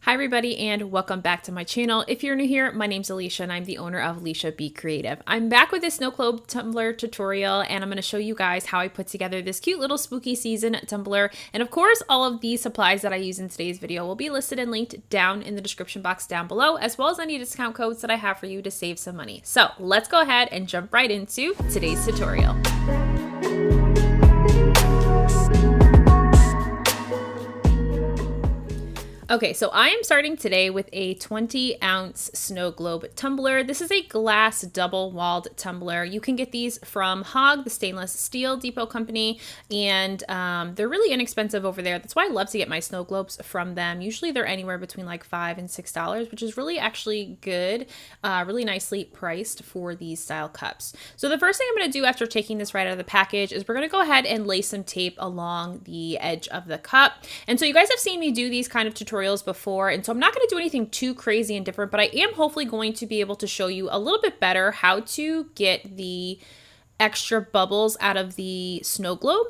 Hi everybody and welcome back to my channel. If you're new here, my name's Lysha and I'm the owner of Lysha Be Creative. I'm back with this Snowglobe tumbler tutorial and I'm going to show you guys how I put together this cute little spooky season tumbler. And of course, all of the supplies that I use in today's video will be listed and linked down in the description box down below, as well as any discount codes that I have for you to save some money. So let's go ahead and jump right into today's tutorial. Okay, so I am starting today with a 20-ounce Snowglobe tumbler. This is a glass double-walled tumbler. You can get these from Hog, the stainless steel depot company, and they're really inexpensive over there. That's why I love to get my Snowglobes from them. Usually they're anywhere between like $5 and $6, which is really actually good, really nicely priced for these style cups. So the first thing I'm going to do after taking this right out of the package is we're going to go ahead and lay some tape along the edge of the cup. And so you guys have seen me do these kind of tutorials before, and so I'm not going to do anything too crazy and different, but I am hopefully going to be able to show you a little bit better how to get the extra bubbles out of the snow globe.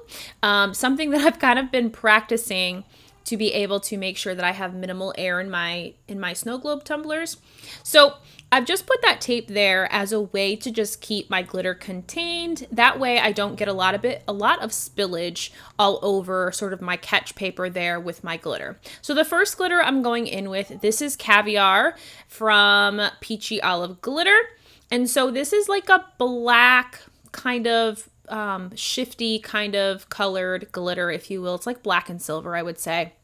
Something that I've kind of been practicing to be able to make sure that I have minimal air in my snow globe tumblers. So I've just put that tape there as a way to just keep my glitter contained. That way I don't get a lot of spillage all over sort of my catch paper there with my glitter. So the first glitter I'm going in with, this is Caviar from Peachy Olive Glitter. And so this is like a black kind of shifty kind of colored glitter, if you will. It's like black and silver, I would say.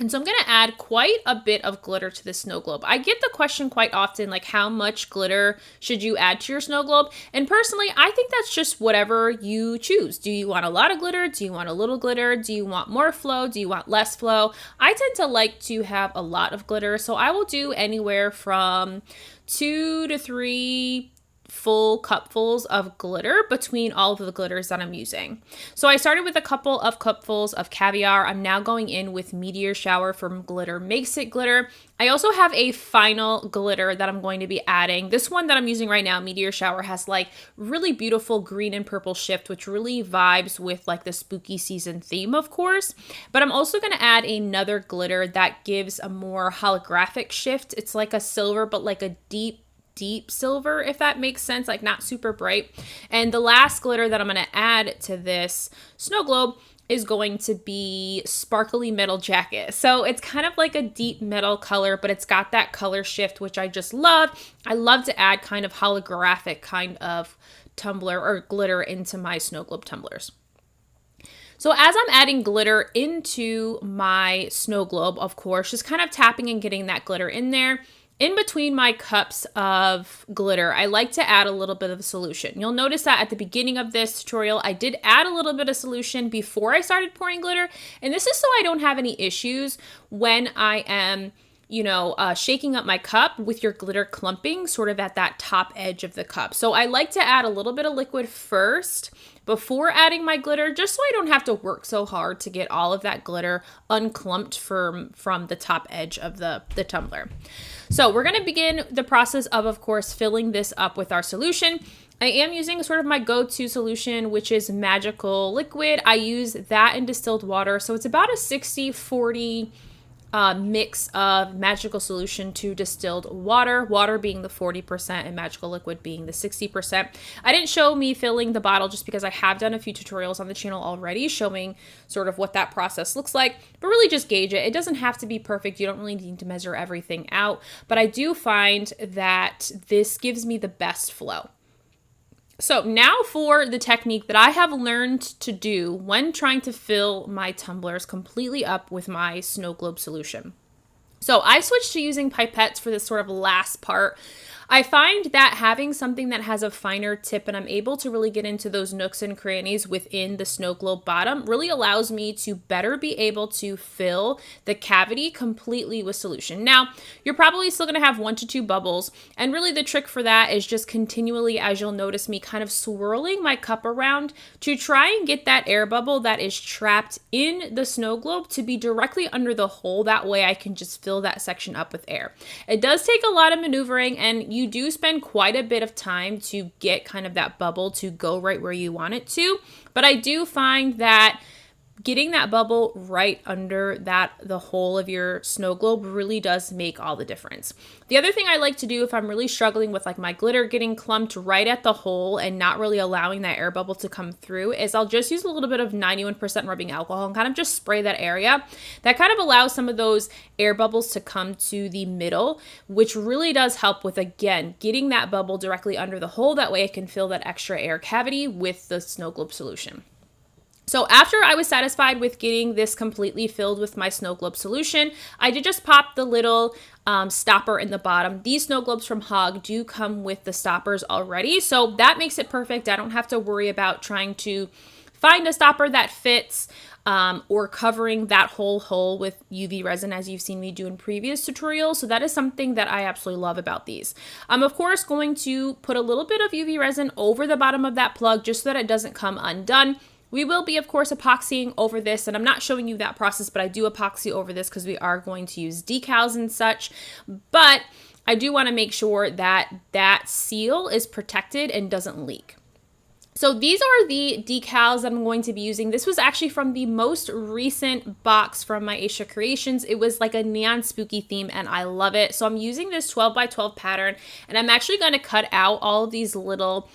And so I'm going to add quite a bit of glitter to the snow globe. I get the question quite often, like how much glitter should you add to your snow globe? And personally, I think that's just whatever you choose. Do you want a lot of glitter? Do you want a little glitter? Do you want more flow? Do you want less flow? I tend to like to have a lot of glitter. So I will do anywhere from 2 to 3 full cupfuls of glitter between all of the glitters that I'm using. So I started with a couple of cupfuls of Caviar. I'm now going in with Meteor Shower from Glitter Makes It Glitter. I also have a final glitter that I'm going to be adding. This one that I'm using right now, Meteor Shower, has like really beautiful green and purple shift, which really vibes with like the spooky season theme, of course. But I'm also going to add another glitter that gives a more holographic shift. It's like a silver, but like a deep silver, if that makes sense, like not super bright. And the last glitter that I'm going to add to this snow globe is going to be Sparkly Metal Jacket. So it's kind of like a deep metal color, but it's got that color shift, which I just love. I love to add kind of holographic kind of tumbler or glitter into my snow globe tumblers. So as I'm adding glitter into my snow globe, of course, just kind of tapping and getting that glitter in there. In between my cups of glitter, I like to add a little bit of a solution. You'll notice that at the beginning of this tutorial, I did add a little bit of solution before I started pouring glitter. And this is so I don't have any issues when I am, shaking up my cup with your glitter clumping sort of at that top edge of the cup. So I like to add a little bit of liquid first before adding my glitter, just so I don't have to work so hard to get all of that glitter unclumped from the top edge of the tumbler. So we're going to begin the process of course, filling this up with our solution. I am using sort of my go-to solution, which is Magical Liquid. I use that in distilled water. So it's about a 60-40 mix of magical solution to distilled water being the 40% and magical liquid being the 60%. I didn't show me filling the bottle just because I have done a few tutorials on the channel already showing sort of what that process looks like, but really just gauge it. It doesn't have to be perfect. You don't really need to measure everything out, but I do find that this gives me the best flow. So now for the technique that I have learned to do when trying to fill my tumblers completely up with my snow globe solution. So I switched to using pipettes for this sort of last part. I find that having something that has a finer tip and I'm able to really get into those nooks and crannies within the snow globe bottom really allows me to better be able to fill the cavity completely with solution. Now, you're probably still going to have 1 to 2 bubbles, and really the trick for that is just continually, as you'll notice me kind of swirling my cup around to try and get that air bubble that is trapped in the snow globe to be directly under the hole. That way I can just fill that section up with air. It does take a lot of maneuvering, and you do spend quite a bit of time to get kind of that bubble to go right where you want it to. But I do find that getting that bubble right under the hole of your snow globe really does make all the difference. The other thing I like to do if I'm really struggling with like my glitter getting clumped right at the hole and not really allowing that air bubble to come through is I'll just use a little bit of 91% rubbing alcohol and kind of just spray that area. That kind of allows some of those air bubbles to come to the middle, which really does help with, again, getting that bubble directly under the hole. That way it can fill that extra air cavity with the snow globe solution. So after I was satisfied with getting this completely filled with my snow globe solution, I did just pop the little stopper in the bottom. These snow globes from Hog do come with the stoppers already, so that makes it perfect. I don't have to worry about trying to find a stopper that fits or covering that whole hole with UV resin as you've seen me do in previous tutorials. So that is something that I absolutely love about these. I'm of course going to put a little bit of UV resin over the bottom of that plug just so that it doesn't come undone. We will be, of course, epoxying over this, and I'm not showing you that process, but I do epoxy over this because we are going to use decals and such. But I do want to make sure that that seal is protected and doesn't leak. So these are the decals that I'm going to be using. This was actually from the most recent box from Maestra Creations. It was like a neon spooky theme, and I love it. So I'm using this 12 by 12 pattern, and I'm actually going to cut out all of these little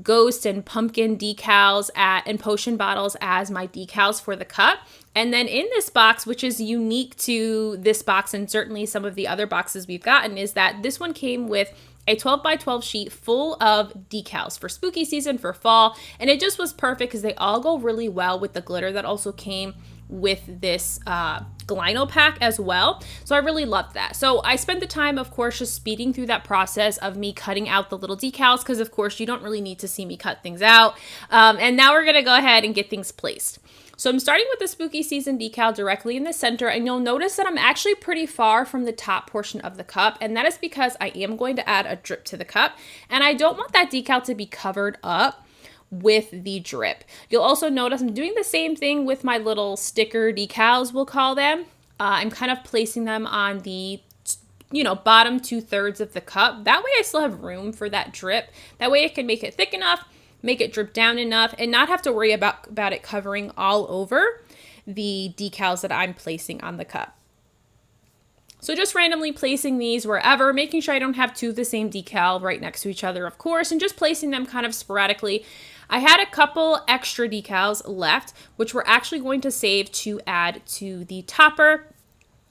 ghost and pumpkin decals and potion bottles as my decals for the cup. And then in this box, which is unique to this box and certainly some of the other boxes we've gotten, is that this one came with a 12 by 12 sheet full of decals for spooky season, for fall, and it just was perfect because they all go really well with the glitter that also came with this Glinyl pack as well. So I really loved that. So I spent the time, of course, just speeding through that process of me cutting out the little decals because, of course, you don't really need to see me cut things out. And now we're going to go ahead and get things placed. So I'm starting with the spooky season decal directly in the center, and you'll notice that I'm actually pretty far from the top portion of the cup, and that is because I am going to add a drip to the cup, and I don't want that decal to be covered up with the drip. You'll also notice I'm doing the same thing with my little sticker decals, we'll call them. I'm kind of placing them on the bottom 2/3 of the cup. That way I still have room for that drip. That way I can make it thick enough, make it drip down enough, and not have to worry about it covering all over the decals that I'm placing on the cup. So just randomly placing these wherever, making sure I don't have two of the same decal right next to each other, of course, and just placing them kind of sporadically. I had a couple extra decals left, which we're actually going to save to add to the topper,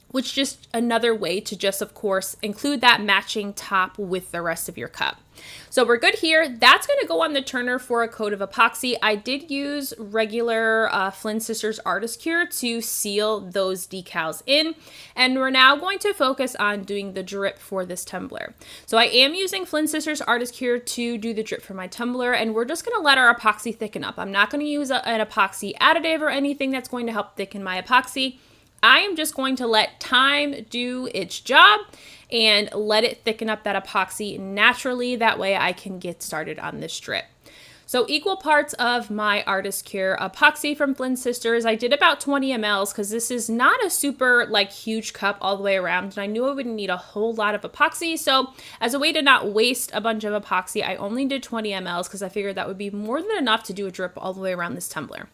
which is just another way to just, of course, include that matching top with the rest of your cup. So we're good here. That's going to go on the turner for a coat of epoxy. I did use regular Flynn Sisters Artist Cure to seal those decals in. And we're now going to focus on doing the drip for this tumbler. So I am using Flynn Sisters Artist Cure to do the drip for my tumbler, and we're just going to let our epoxy thicken up. I'm not going to use an epoxy additive or anything that's going to help thicken my epoxy. I am just going to let time do its job and let it thicken up that epoxy naturally. That way I can get started on this drip. So equal parts of my Artist Cure epoxy from Flynn Sisters. I did about 20 mLs because this is not a super huge cup all the way around, and I knew I wouldn't need a whole lot of epoxy. So as a way to not waste a bunch of epoxy, I only did 20 mLs because I figured that would be more than enough to do a drip all the way around this tumbler.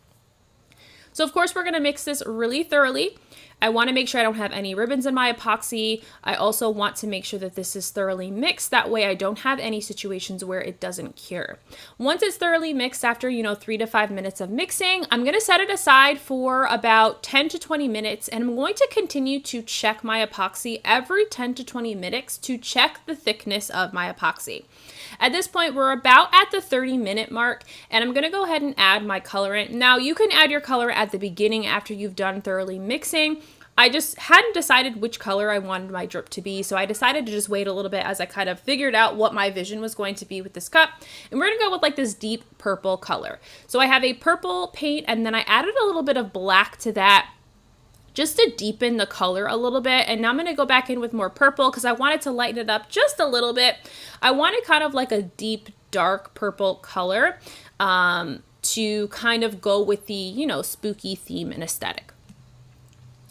So of course we're going to mix this really thoroughly. I want to make sure I don't have any ribbons in my epoxy. I also want to make sure that this is thoroughly mixed. That way I don't have any situations where it doesn't cure. Once it's thoroughly mixed after, 3 to 5 minutes of mixing, I'm going to set it aside for about 10 to 20 minutes, and I'm going to continue to check my epoxy every 10 to 20 minutes to check the thickness of my epoxy. At this point, we're about at the 30-minute mark, and I'm going to go ahead and add my colorant. Now, you can add your color at the beginning after you've done thoroughly mixing. I just hadn't decided which color I wanted my drip to be, so I decided to just wait a little bit as I kind of figured out what my vision was going to be with this cup. And we're going to go with this deep purple color. So I have a purple paint, and then I added a little bit of black to that just to deepen the color a little bit. And now I'm going to go back in with more purple because I wanted to lighten it up just a little bit. I wanted kind of like a deep, dark purple color to kind of go with the, spooky theme and aesthetic.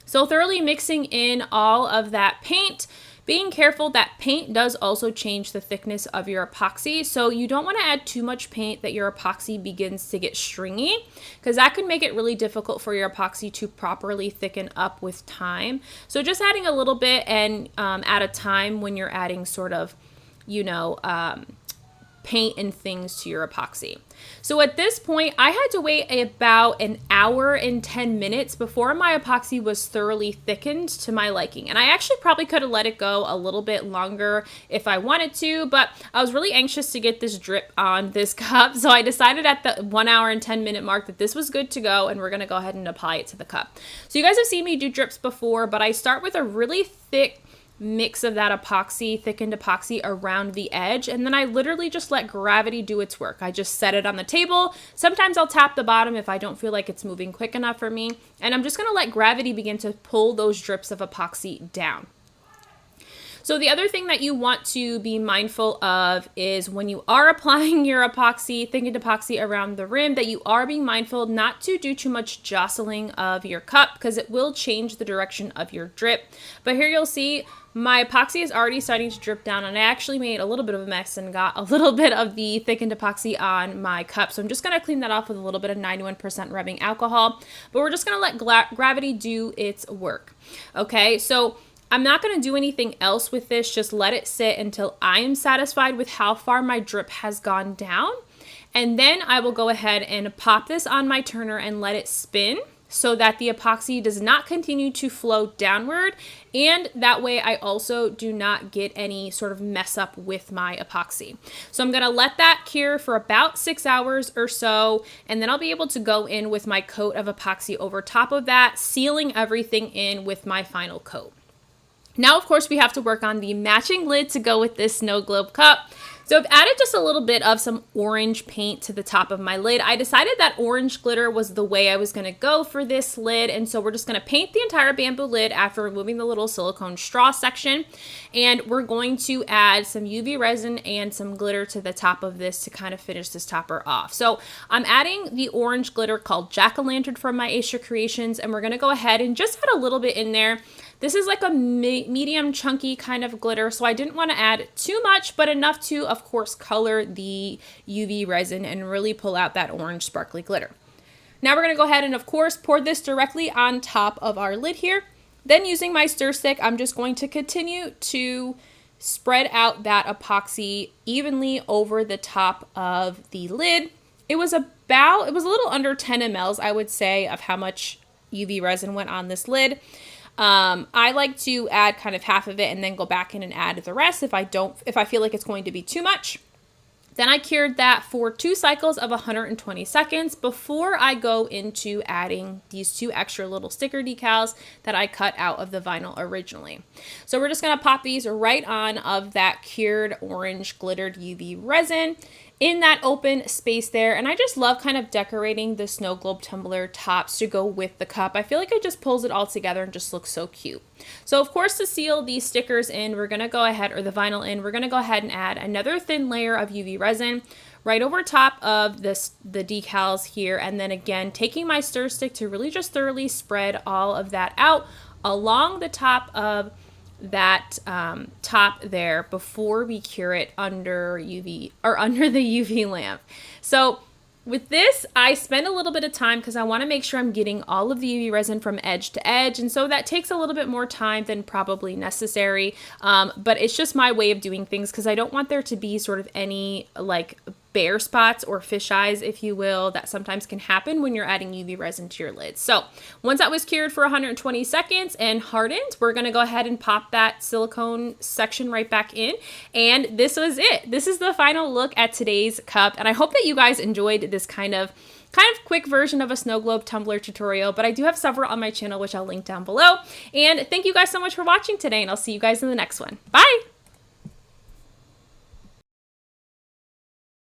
So thoroughly mixing in all of that paint, Being careful that paint does also change the thickness of your epoxy, so you don't want to add too much paint that your epoxy begins to get stringy, because that could make it really difficult for your epoxy to properly thicken up with time. So just adding a little bit and at a time when you're adding sort of, you know, paint and things to your epoxy. So at this point, I had to wait about an hour and 10 minutes before my epoxy was thoroughly thickened to my liking. And I actually probably could have let it go a little bit longer if I wanted to, but I was really anxious to get this drip on this cup. So I decided at the 1 hour and 10 minute mark that this was good to go, and we're gonna go ahead and apply it to the cup. So you guys have seen me do drips before, but I start with a really thick mix of that epoxy, thickened epoxy around the edge, and then I literally just let gravity do its work. I just set it on the table. Sometimes I'll tap the bottom if I don't feel like it's moving quick enough for me, and I'm just gonna let gravity begin to pull those drips of epoxy down. So the other thing that you want to be mindful of is when you are applying your epoxy, thickened epoxy around the rim, that you are being mindful not to do too much jostling of your cup, because it will change the direction of your drip. But here you'll see my epoxy is already starting to drip down, and I actually made a little bit of a mess and got a little bit of the thickened epoxy on my cup. So I'm just gonna clean that off with a little bit of 91% rubbing alcohol, but we're just gonna let gravity do its work. Okay, so I'm not going to do anything else with this, just let it sit until I am satisfied with how far my drip has gone down. And then I will go ahead and pop this on my turner and let it spin so that the epoxy does not continue to flow downward. And that way I also do not get any sort of mess up with my epoxy. So I'm going to let that cure for about 6 hours or so, and then I'll be able to go in with my coat of epoxy over top of that, sealing everything in with my final coat. Now, of course, we have to work on the matching lid to go with this Snow Globe cup. So I've added just a little bit of some orange paint to the top of my lid. I decided that orange glitter was the way I was going to go for this lid. And so we're just going to paint the entire bamboo lid after removing the little silicone straw section. And we're going to add some UV resin and some glitter to the top of this to kind of finish this topper off. So I'm adding the orange glitter called Jack-o'-lantern from Maestra Creations. And we're going to go ahead and just add a little bit in there. This is like a medium chunky kind of glitter, so I didn't want to add too much, but enough to, of course, color the UV resin and really pull out that orange sparkly glitter. Now we're going to go ahead and, of course, pour this directly on top of our lid here. Then using my stir stick, I'm just going to continue to spread out that epoxy evenly over the top of the lid. It was a little under 10 mLs, I would say, of how much UV resin went on this lid. I like to add kind of half of it and then go back in and add the rest if I feel like it's going to be too much. Then I cured that for 2 cycles of 120 seconds before I go into adding these 2 extra little sticker decals that I cut out of the vinyl originally. So we're just going to pop these right on of that cured orange glittered UV resin in that open space there. And I just love kind of decorating the Snow Globe tumbler tops to go with the cup. I feel like it just pulls it all together and just looks so cute. So of course, to seal these stickers in, we're gonna go ahead, or the vinyl in, we're gonna go ahead and add another thin layer of UV resin right over top of the decals here. And then again, taking my stir stick to really just thoroughly spread all of that out along the top of that top there before we cure it under the UV lamp. So with this, I spend a little bit of time because I want to make sure I'm getting all of the UV resin from edge to edge. And so that takes a little bit more time than probably necessary. But it's just my way of doing things because I don't want there to be sort of any like bare spots or fish eyes, if you will, that sometimes can happen when you're adding UV resin to your lids. So once that was cured for 120 seconds and hardened, we're going to go ahead and pop that silicone section right back in. And this was it. This is the final look at today's cup. And I hope that you guys enjoyed this kind of quick version of a Snow Globe tumbler tutorial, but I do have several on my channel, which I'll link down below. And thank you guys so much for watching today, and I'll see you guys in the next one. Bye!